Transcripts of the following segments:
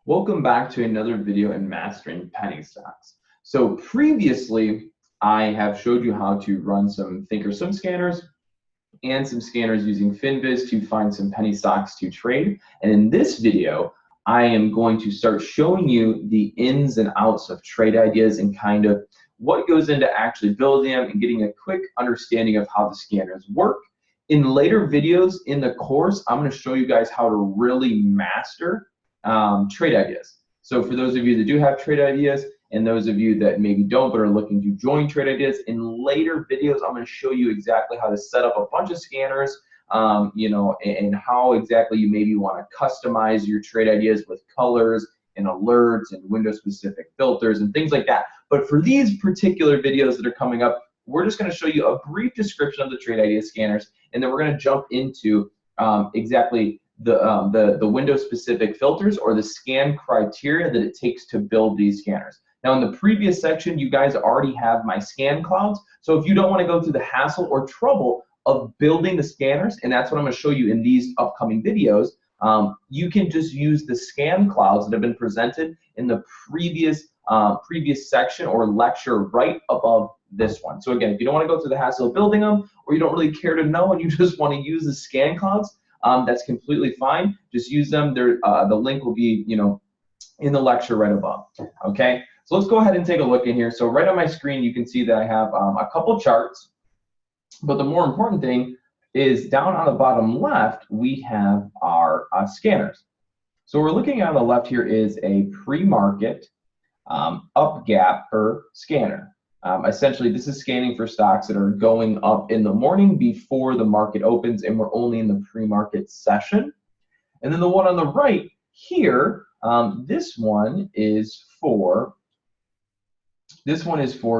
Welcome back to another video in mastering penny stocks. So previously, I have showed you how to run some Thinkorswim scanners and some scanners using FinViz to find some penny stocks to trade. And in this video, I am going to start showing you the ins and outs of trade ideas and kind of what goes into actually building them and getting a quick understanding of how the scanners work. In later videos in the course, I'm going to show you guys how to really master trade ideas. So for those of you that do have trade ideas and those of you that maybe don't but are looking to join trade ideas, in later videos I'm going to show you exactly how to set up a bunch of scanners, and how exactly you maybe want to customize your trade ideas with colors and alerts and window specific filters and things like that. But for these particular videos that are coming up, we're just going to show you a brief description of the trade idea scanners, and then we're going to jump into exactly the window specific filters or the scan criteria that it takes to build these scanners. Now in the previous section, you guys already have my scan clouds. So if you don't want to go through the hassle or trouble of building the scanners, and that's what I'm going to show you in these upcoming videos, you can just use the scan clouds that have been presented in the previous section or lecture right above this one. So again, if you don't want to go through the hassle of building them, or you don't really care to know and you just want to use the scan clouds, that's completely fine. Just use them. The link will be, in the lecture right above. Okay. So let's go ahead and take a look in here. So right on my screen, you can see that I have a couple charts. But the more important thing is down on the bottom left, we have our scanners. So we're looking at on the left here is a pre-market up gapper scanner. Essentially, this is scanning for stocks that are going up in the morning before the market opens, and we're only in the pre-market session. And then the one on the right here, this one is for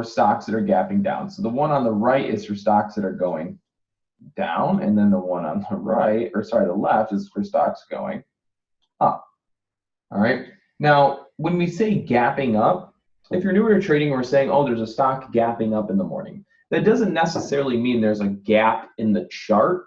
stocks that are gapping down. So the one on the right is for stocks that are going down, and then the one on the right, or sorry, the left is for stocks going up. All right. Now, when we say gapping up, if you're newer to trading, we're saying, oh, there's a stock gapping up in the morning. That doesn't necessarily mean there's a gap in the chart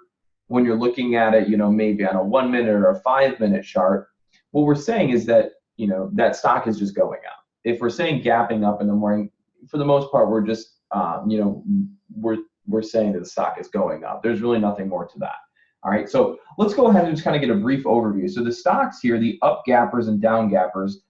when you're looking at it, maybe on a 1 minute or a 5 minute chart. What we're saying is that, that stock is just going up. If we're saying gapping up in the morning, for the most part, we're just, we're saying that the stock is going up. There's really nothing more to that. All right, so let's go ahead and just kind of get a brief overview. So the stocks here, the up gappers and down gappers,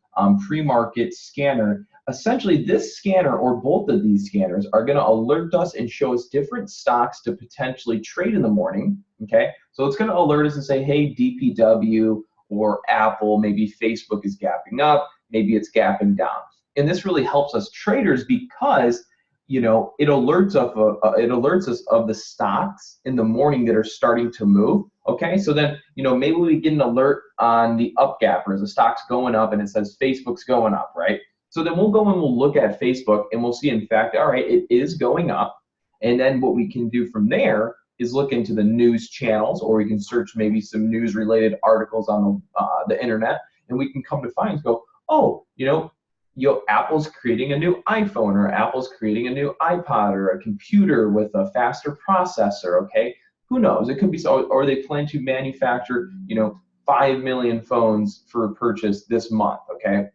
pre-market scanner, essentially this scanner or both of these scanners are going to alert us and show us different stocks to potentially trade in the morning. Okay, so it's going to alert us and say, hey, DPW or Apple, maybe Facebook is gapping up, maybe it's gapping down. And this really helps us traders because it alerts us of the stocks in the morning that are starting to move. Okay, so then maybe we get an alert on the up gappers, the stock's going up, and it says Facebook's going up, right? So then we'll go and we'll look at Facebook and we'll see, in fact, all right, it is going up. And then what we can do from there is look into the news channels, or we can search maybe some news related articles on the internet, and we can come to find, go, oh, Apple's creating a new iPhone, or Apple's creating a new iPod, or a computer with a faster processor. Okay, who knows? It could be so, or they plan to manufacture 5 million phones for purchase this month. Okay,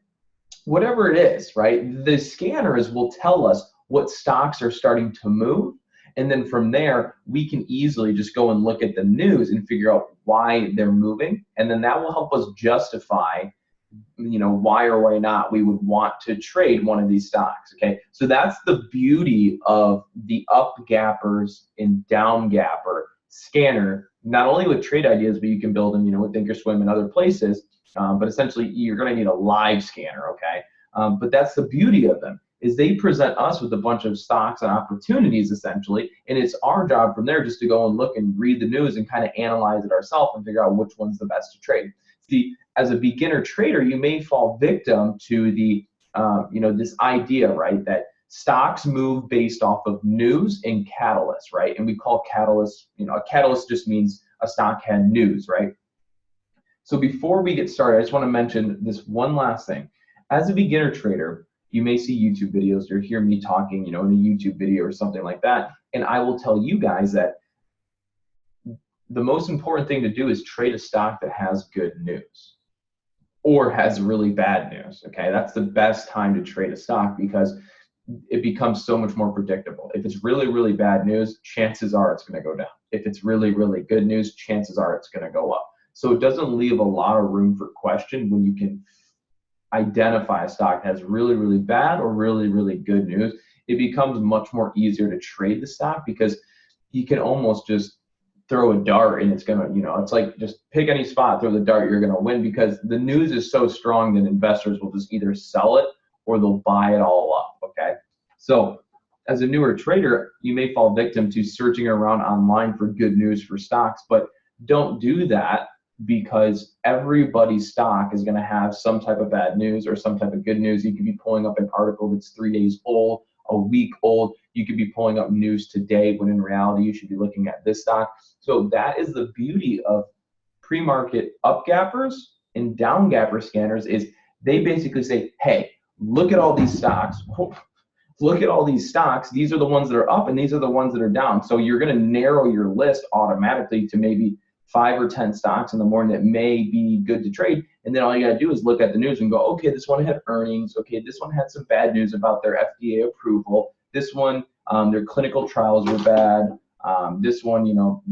whatever it is, right? The scanners will tell us what stocks are starting to move, and then from there we can easily just go and look at the news and figure out why they're moving, and then that will help us justify why or why not we would want to trade one of these stocks. Okay, so that's the beauty of the up gappers and down gapper scanner, not only with trade ideas, but you can build them with Thinkorswim and other places, but essentially you're going to need a live scanner. Okay, but that's the beauty of them, is they present us with a bunch of stocks and opportunities essentially, and it's our job from there just to go and look and read the news and kind of analyze it ourselves and figure out which one's the best to trade. See, as a beginner trader, you may fall victim to the, this idea, right, that stocks move based off of news and catalysts, right? And we call catalysts, a catalyst just means a stock had news, right? So before we get started, I just want to mention this one last thing. As a beginner trader, you may see YouTube videos or hear me talking, in a YouTube video or something like that, and I will tell you guys that the most important thing to do is trade a stock that has good news. or has really bad news. Okay, that's the best time to trade a stock because it becomes so much more predictable. If it's really, really bad news, chances are it's going to go down. If it's really, really good news, chances are it's going to go up. So it doesn't leave a lot of room for question when you can identify a stock that has really, really bad or really, really good news. It becomes much more easier to trade the stock because you can almost just throw a dart and it's gonna, it's like just pick any spot, throw the dart, you're gonna win because the news is so strong that investors will just either sell it or they'll buy it all up, okay? So as a newer trader, you may fall victim to searching around online for good news for stocks, but don't do that because everybody's stock is gonna have some type of bad news or some type of good news. You could be pulling up an article that's 3 days old, a week old. You could be pulling up news today when in reality you should be looking at this stock. So that is the beauty of pre-market up gappers and down gapper scanners is they basically say, hey, look at all these stocks. Look at all these stocks. These are the ones that are up and these are the ones that are down. So you're going to narrow your list automatically to maybe 5 or 10 stocks in the morning that may be good to trade. And then all you got to do is look at the news and go, okay, this one had earnings. Okay, this one had some bad news about their FDA approval. This one, their clinical trials were bad. This one,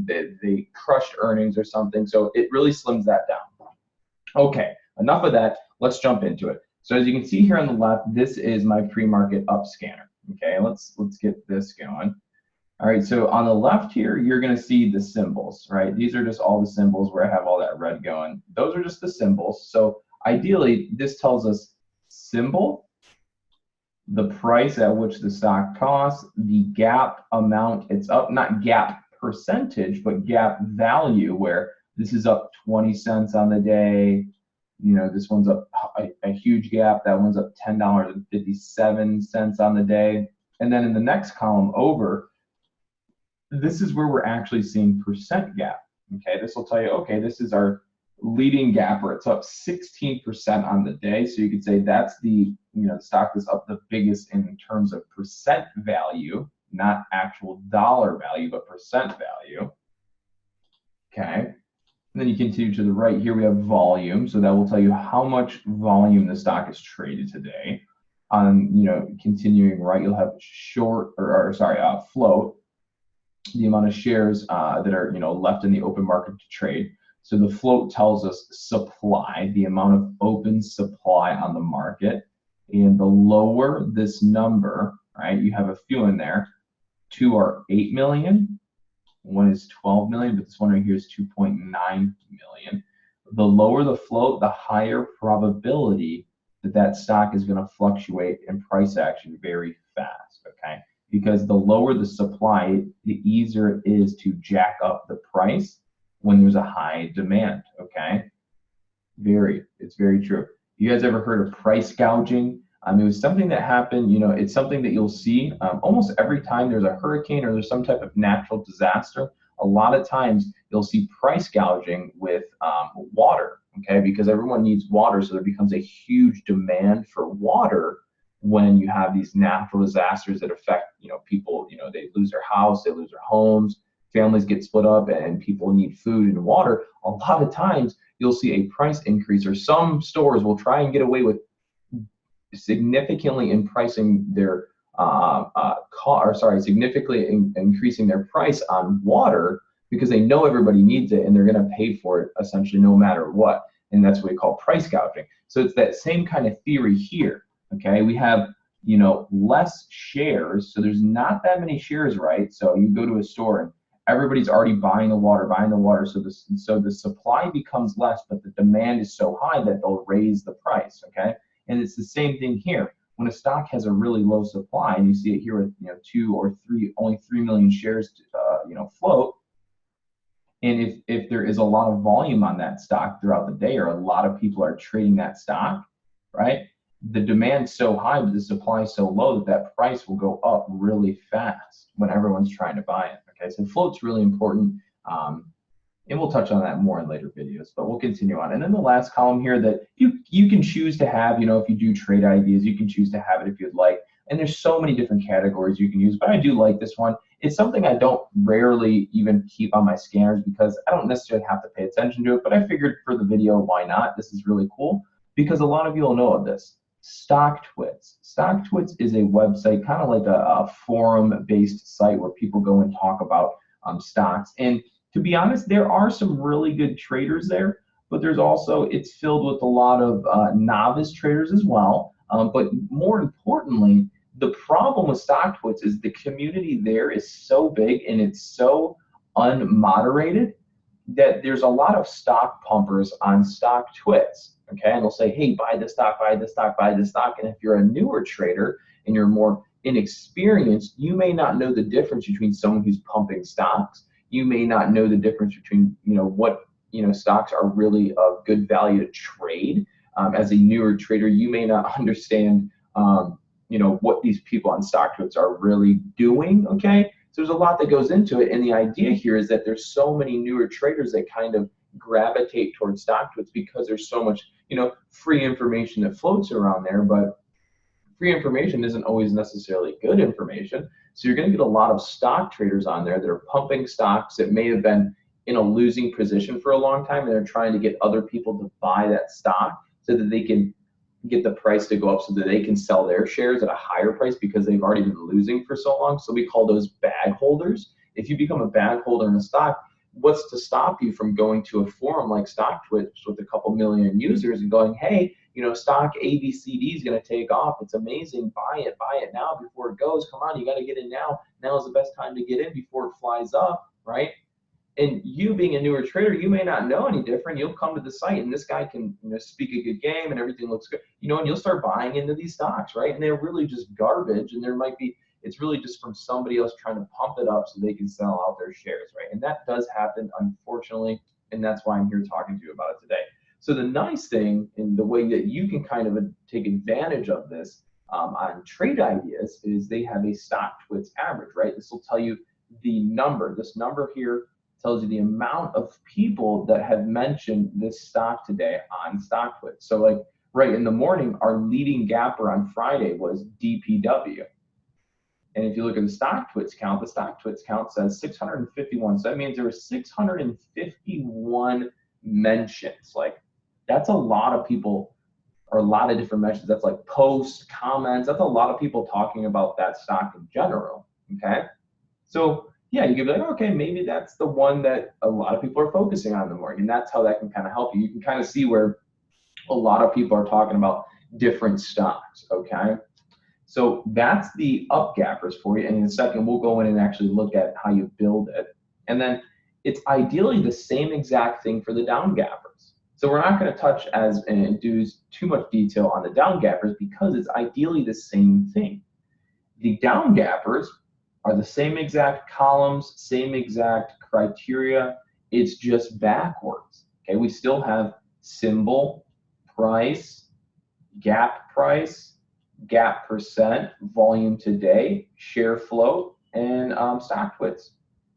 they crushed earnings or something. So it really slims that down. Okay, enough of that. Let's jump into it. So as you can see here on the left, this is my pre-market up scanner. Okay, let's get this going. All right, so on the left here, you're going to see the symbols, right? These are just all the symbols where I have all that red going. Those are just the symbols. So ideally, this tells us symbol, the price at which the stock costs, the gap amount it's up, not gap percentage, but gap value, where this is up 20 cents on the day. This one's up a huge gap. That one's up $10.57 on the day. And then in the next column over, this is where we're actually seeing percent gap. Okay, this will tell you, okay, this is our leading gapper. It's up 16% on the day. So you could say that's the, the stock that's up the biggest in terms of percent value, not actual dollar value, but percent value. Okay. And then you continue to the right. Here we have volume. So that will tell you how much volume the stock is traded today. On, continuing right, you'll have float, the amount of shares that are left in the open market to trade. So the float tells us supply, the amount of open supply on the market. And the lower this number, right, you have a few in there. 2 are 8 million, one is 12 million, but this one right here is 2.9 million. The lower the float, the higher probability that that stock is going to fluctuate in price action very fast, okay? Because the lower the supply, the easier it is to jack up the price when there's a high demand, okay? It's very true. You guys ever heard of price gouging? It was something that happened, it's something that you'll see almost every time there's a hurricane or there's some type of natural disaster. A lot of times you'll see price gouging with water, okay? Because everyone needs water, so there becomes a huge demand for water when you have these natural disasters that affect, people, they lose their house, they lose their homes, families get split up, and people need food and water. A lot of times you'll see a price increase, or some stores will try and get away with significantly increasing their significantly increasing their price on water because they know everybody needs it and they're going to pay for it essentially no matter what. And that's what we call price gouging. So it's that same kind of theory here. Okay, we have less shares, so there's not that many shares, right? So you go to a store and everybody's already buying the water. So the supply becomes less, but the demand is so high that they'll raise the price. Okay. And it's the same thing here. When a stock has a really low supply, and you see it here with 2 or 3, only 3 million shares to, float, and if there is a lot of volume on that stock throughout the day, or a lot of people are trading that stock, right? The demand's so high, but the supply is so low that price will go up really fast when everyone's trying to buy it. Okay, so float's really important. And we'll touch on that more in later videos, but we'll continue on. And then the last column here that you can choose to have, if you do trade ideas, you can choose to have it if you'd like. And there's so many different categories you can use, but I do like this one. It's something I don't rarely even keep on my scanners because I don't necessarily have to pay attention to it, but I figured for the video, why not? This is really cool. because a lot of you will know of this. StockTwits. StockTwits is a website, kind of like a forum-based site where people go and talk about stocks. And to be honest, there are some really good traders there, but there's also, it's filled with a lot of novice traders as well. But more importantly, the problem with StockTwits is the community there is so big and it's so unmoderated that there's a lot of stock pumpers on StockTwits. Okay, and they'll say, hey, buy this stock, buy this stock, buy this stock. And if you're a newer trader and you're more inexperienced, you may not know the difference between someone who's pumping stocks. You may not know the difference between, what, stocks are really of good value to trade. As a newer trader, you may not understand, what these people on StockTwits are really doing. Okay, so there's a lot that goes into it. And the idea here is that there's so many newer traders that kind of gravitate towards StockTwits because there's so much, free information that floats around there. But free information isn't always necessarily good information. So you're going to get a lot of stock traders on there that are pumping stocks that may have been in a losing position for a long time, and they're trying to get other people to buy that stock so that they can get the price to go up so that they can sell their shares at a higher price because they've already been losing for so long. So we call those bag holders. If you become a bag holder in a stock, what's to stop you from going to a forum like StockTwits with a couple million users and going, hey, stock ABCD is going to take off. It's amazing. Buy it now before it goes. Come on, you got to get in now. Now is the best time to get in before it flies up, right? And you being a newer trader, you may not know any different. You'll come to the site and this guy can speak a good game and everything looks good, and you'll start buying into these stocks, right? And they're really just garbage, and it's really just from somebody else trying to pump it up so they can sell out their shares, right? And that does happen, unfortunately, and that's why I'm here talking to you about it today. So the nice thing, and the way that you can kind of take advantage of this on Trade Ideas, is they have a StockTwits average, right? This will tell you the number. This number here tells you the amount of people that have mentioned this stock today on StockTwits. So like right in the morning, our leading gapper on Friday was DPW. And if you look at the StockTwits count says 651. So that means there were 651 mentions. Like, that's a lot of people, or a lot of different mentions. That's like posts, comments. That's a lot of people talking about that stock in general. Okay, so yeah, you can be like, okay, maybe that's the one that a lot of people are focusing on in the morning, and that's how that can kind of help you. You can kind of see where a lot of people are talking about different stocks. Okay. So that's the up gappers for you. And in a second, we'll go in and actually look at how you build it. And then it's ideally the same exact thing for the down gappers. So we're not going to touch and do too much detail on the down gappers because it's ideally the same thing. The down gappers are the same exact columns, same exact criteria. It's just backwards. Okay, we still have symbol, price, gap price, gap percent, volume today, share float, and StockTwits.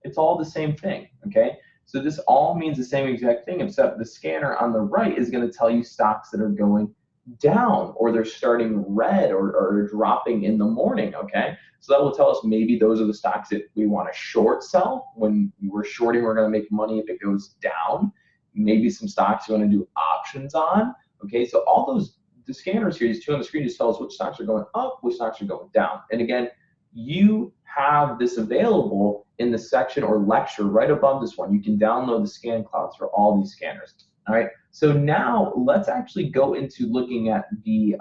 It's all the same thing, okay? So this all means the same exact thing, except the scanner on the right is going to tell you stocks that are going down, or they're starting red, or dropping in the morning, okay? So that will tell us maybe those are the stocks that we want to short sell. When we're shorting, we're going to make money if it goes down. Maybe some stocks you want to do options on, okay? So all those, the scanners here, these two on the screen, just tell us which stocks are going up, which stocks are going down. And again, you have this available in the section or lecture right above this one. You can download the scan clouds for all these scanners. All right, so now let's actually go into looking at the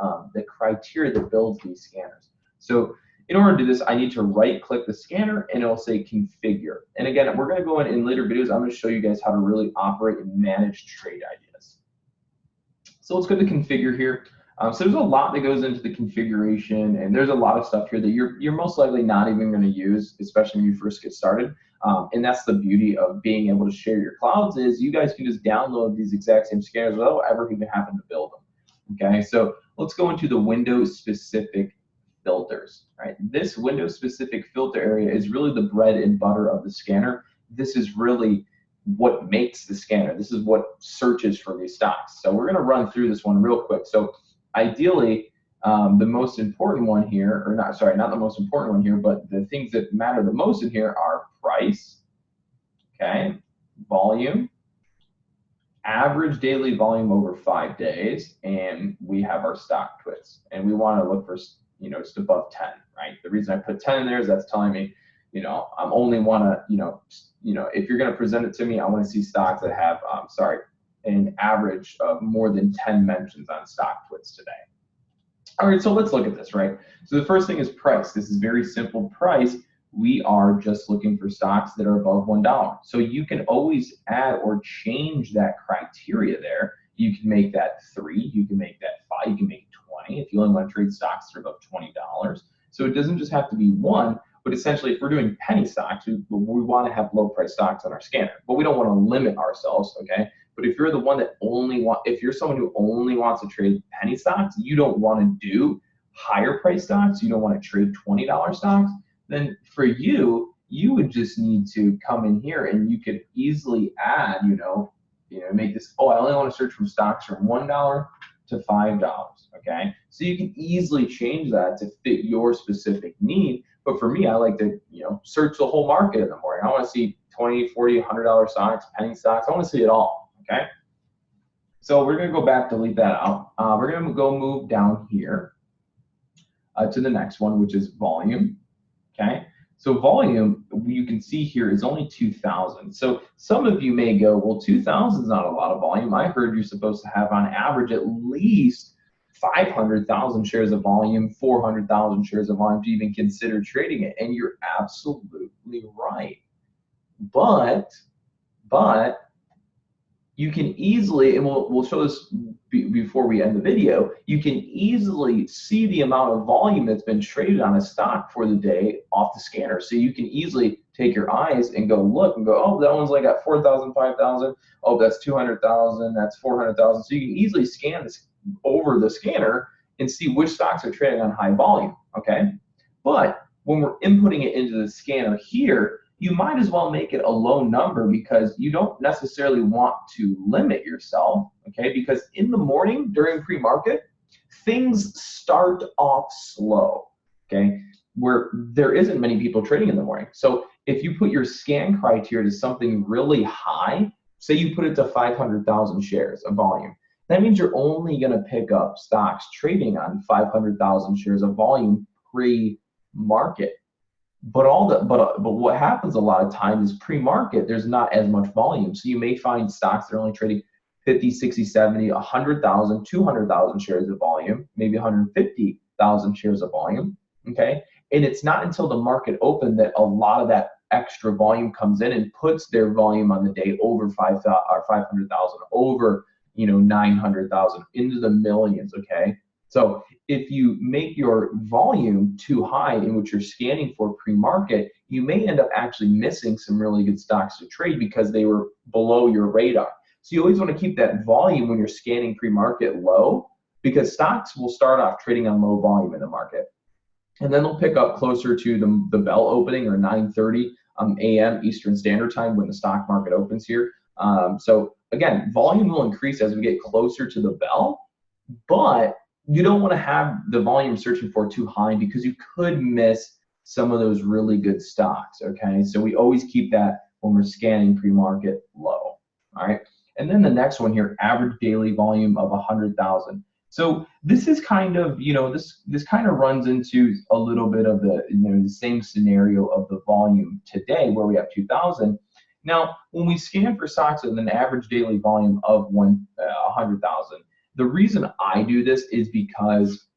criteria that builds these scanners. So in order to do this, I need to right-click the scanner, and it'll say configure. And again, we're going to go in later videos. I'm going to show you guys how to really operate and manage trade ideas. So let's go to configure here. So there's a lot that goes into the configuration, and there's a lot of stuff here that you're most likely not even going to use, especially when you first get started. And that's the beauty of being able to share your clouds, is you guys can just download these exact same scanners without ever even having to build them. Okay, so let's go into the Windows-specific filters. Right, this Windows-specific filter area is really the bread and butter of the scanner. This is really what makes the scanner. This is what searches for these stocks. So we're going to run through this one real quick. So ideally, the most important one here, or not the most important one here, but the things that matter the most in here are price, okay, volume, average daily volume over 5 days, and we have our stock twits, and we want to look for, just above 10, right? The reason I put 10 in there is that's telling me, I'm only want to, if you're going to present it to me, I want to see stocks that have, an average of more than 10 mentions on stock twits today. All right, so let's look at this, right? So the first thing is price. This is very simple. Price, we are just looking for stocks that are above $1. So you can always add or change that criteria there. You can make that 3, you can make that 5, you can make 20 if you only want to trade stocks that are above $20. So it doesn't just have to be 1, but essentially if we're doing penny stocks, we want to have low price stocks on our scanner, but we don't want to limit ourselves, okay? But if you're the one that if you're someone who only wants to trade penny stocks, you don't want to do higher price stocks, you don't want to trade $20 stocks, then for you would just need to come in here and you could easily add, make this, I only want to search from stocks from $1 to $5, okay? So you can easily change that to fit your specific need. But for me, I like to, search the whole market in the morning. I want to see $20, $40, $100 stocks, penny stocks. I want to see it all, okay? So we're going to go back, delete that out. We're going to go move down here to the next one, which is volume, okay? So volume, you can see here, is only 2,000. So some of you may go, well, 2,000 is not a lot of volume. I heard you're supposed to have on average at least 500,000 shares of volume, 400,000 shares of volume to even consider trading it. And you're absolutely right. But you can easily, and we'll show this before we end the video, you can easily see the amount of volume that's been traded on a stock for the day off the scanner. So you can easily take your eyes and go look and go, oh, that one's like got 4,000, 5,000. Oh, that's 200,000, that's 400,000. So you can easily scan this over the scanner and see which stocks are trading on high volume, okay? But when we're inputting it into the scanner here, you might as well make it a low number because you don't necessarily want to limit yourself, okay? Because in the morning during pre-market, things start off slow, okay? Where there isn't many people trading in the morning. So if you put your scan criteria to something really high, say you put it to 500,000 shares of volume, that means you're only going to pick up stocks trading on 500,000 shares of volume pre-market. But what happens a lot of times is pre-market, there's not as much volume. So you may find stocks that are only trading 50, 60, 70, 100,000, 200,000 shares of volume, maybe 150,000 shares of volume, okay? And it's not until the market open that a lot of that extra volume comes in and puts their volume on the day over 500,000, over 900,000, into the millions, okay? So if you make your volume too high in which you're scanning for pre-market, you may end up actually missing some really good stocks to trade because they were below your radar. So you always want to keep that volume when you're scanning pre-market low, because stocks will start off trading on low volume in the market. And then they'll pick up closer to the bell opening, or 9:30 a.m. Eastern Standard Time when the stock market opens here. So again, volume will increase as we get closer to the bell, but you don't want to have the volume searching for too high because you could miss some of those really good stocks, okay? So we always keep that when we're scanning pre-market low, all right? And then the next one here, average daily volume of 100,000. So this is kind of, this kind of runs into a little bit of the, the same scenario of the volume today where we have 2,000. Now, when we scan for stocks with an average daily volume of 100,000, the reason I do this is because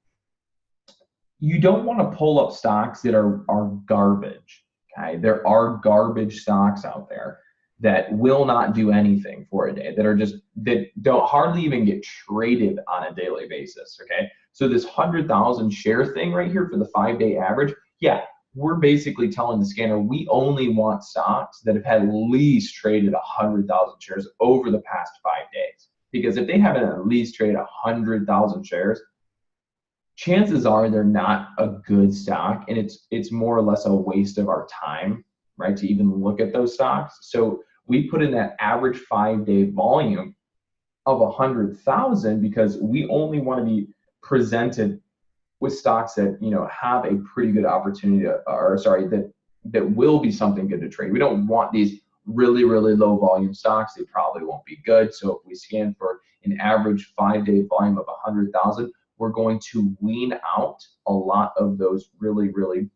you don't want to pull up stocks that are garbage, okay? There are garbage stocks out there that will not do anything for a day, that don't hardly even get traded on a daily basis, okay? So this 100,000 share thing right here for the 5-day average, yeah, we're basically telling the scanner we only want stocks that have had at least traded 100,000 shares over the past 5 days. Because if they haven't at least traded 100,000 shares, chances are they're not a good stock, and it's more or less a waste of our time, right, to even look at those stocks. So we put in that average 5-day volume of 100,000 because we only want to be presented with stocks that have a pretty good opportunity that will be something good to trade. We don't want these really, really low volume stocks, they probably won't be good. So if we scan for an average 5-day volume of 100,000, we're going to wean out a lot of those really, really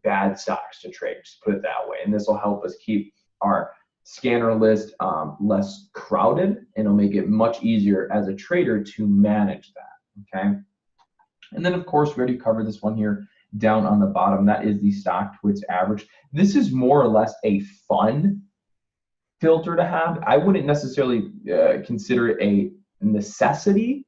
bad stocks to trade, just put it that way. And this will help us keep our scanner list less crowded, and it'll make it much easier as a trader to manage that, okay? And then, of course, we already covered this one here down on the bottom. That is the stock to its average. This is more or less a fun filter to have. I wouldn't necessarily consider it a necessity,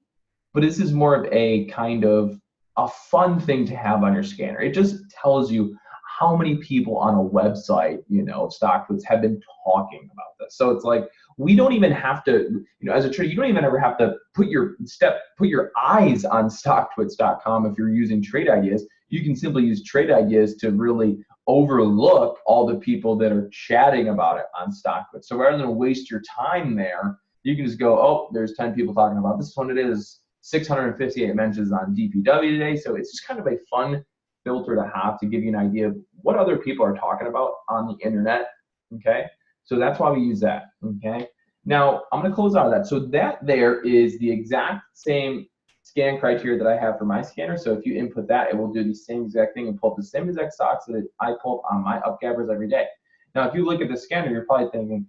but this is more of a kind of a fun thing to have on your scanner. It just tells you how many people on a website, you know, StockTwits have been talking about this. So it's like, we don't even have to, you know, as a trader, you don't even ever have to put your eyes on StockTwits.com if you're using Trade Ideas. You can simply use Trade Ideas to really overlook all the people that are chatting about it on StockTwits. So rather than waste your time there, you can just go, oh, there's 10 people talking about this one. It is 658 mentions on DPW today. So it's just kind of a fun filter to have to give you an idea of what other people are talking about on the internet, okay? So that's why we use that, okay? Now, I'm gonna close out of that. So that there is the exact same scan criteria that I have for my scanner. So if you input that, it will do the same exact thing and pull up the same exact stocks that I pull up on my upgappers every day. Now, if you look at the scanner, you're probably thinking,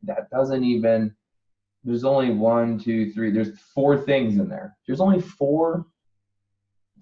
that doesn't even, there's only 1, 2, 3, there's 4 things in there. There's only 4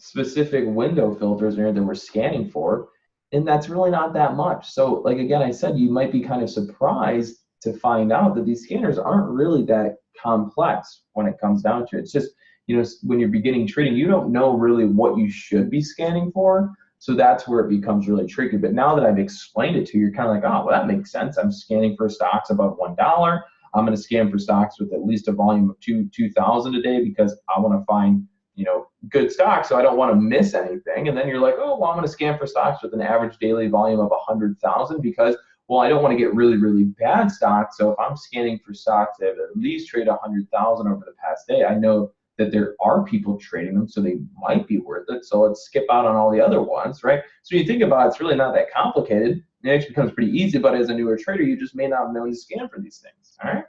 specific window filters in here that we're scanning for, and that's really not that much. So like again, I said, you might be kind of surprised to find out that these scanners aren't really that complex when it comes down to it. It's just, you know, when you're beginning trading, you don't know really what you should be scanning for, so that's where it becomes really tricky. But now that I've explained it to you, you're kind of like, oh, well, that makes sense. I'm scanning for stocks above $1. I'm going to scan for stocks with at least a volume of 2,000 a day because I want to find, you know, good stocks, so I don't want to miss anything. And then you're like, oh, well, I'm going to scan for stocks with an average daily volume of 100,000 because, well, I don't want to get really, really bad stocks. So if I'm scanning for stocks that have at least traded 100,000 over the past day, I know that there are people trading them, so they might be worth it. So let's skip out on all the other ones, right? So when you think about it, it's really not that complicated. It actually becomes pretty easy, but as a newer trader, you just may not have known to scan for these things, all right?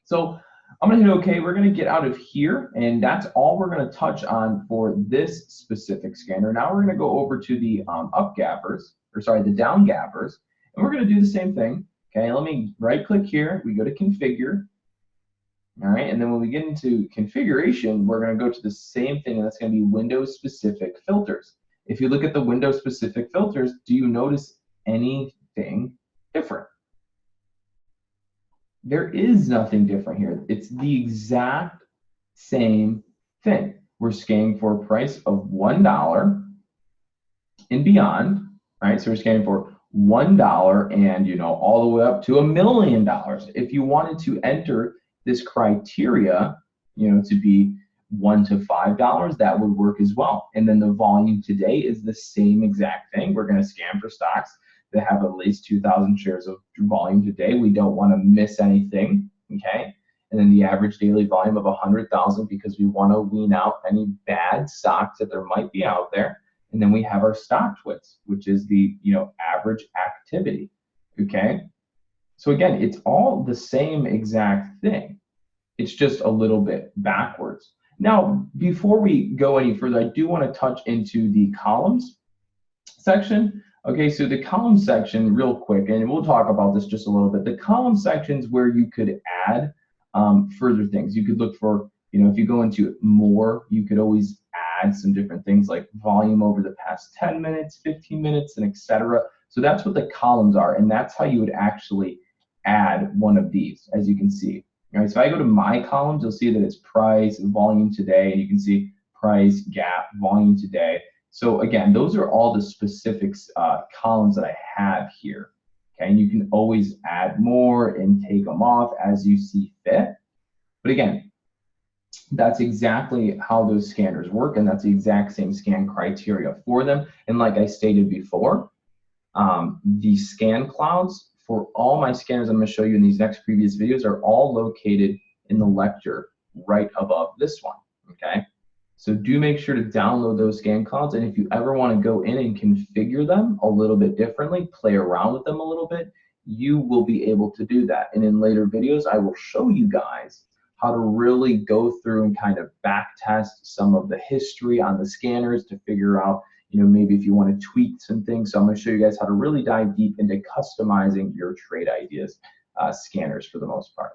So I'm gonna hit OK. We're gonna get out of here, and that's all we're gonna touch on for this specific scanner. Now we're gonna go over to the the down gappers, and we're gonna do the same thing. Okay, let me right-click here. We go to Configure. All right, and then when we get into configuration, we're gonna go to the same thing, and that's gonna be Windows-specific filters. If you look at the Windows-specific filters, do you notice anything different? There is nothing different here. It's the exact same thing. We're scanning for a price of $1 and beyond, right? So we're scanning for $1 and, you know, all the way up to $1 million. If you wanted to enter this criteria, you know, to be $1 to $5, that would work as well. And then the volume today is the same exact thing. We're going to scan for stocks that have at least 2,000 shares of volume today. We don't want to miss anything, okay? And then the average daily volume of 100,000 because we want to wean out any bad stocks that there might be out there. And then we have our StockTwits, which is the, you know, average activity, okay? So again, it's all the same exact thing. It's just a little bit backwards. Now, before we go any further, I do want to touch into the columns section. Okay, so the column section, real quick, and we'll talk about this just a little bit. The column section is where you could add further things. You could look for, you know, if you go into more, you could always add some different things like volume over the past 10 minutes, 15 minutes, and etc. So that's what the columns are, and that's how you would actually add one of these, as you can see. All right, so if I go to my columns, you'll see that it's price, volume today, and you can see price, gap, volume today. So again, those are all the specific columns that I have here. Okay, and you can always add more and take them off as you see fit. But again, that's exactly how those scanners work, and that's the exact same scan criteria for them. And like I stated before, the scan clouds for all my scanners I'm going to show you in these next previous videos are all located in the lecture right above this one. Okay. So do make sure to download those scan clouds, and if you ever want to go in and configure them a little bit differently, play around with them a little bit, you will be able to do that. And in later videos, I will show you guys how to really go through and kind of back test some of the history on the scanners to figure out, maybe if you want to tweak some things. So I'm going to show you guys how to really dive deep into customizing your trade ideas scanners for the most part.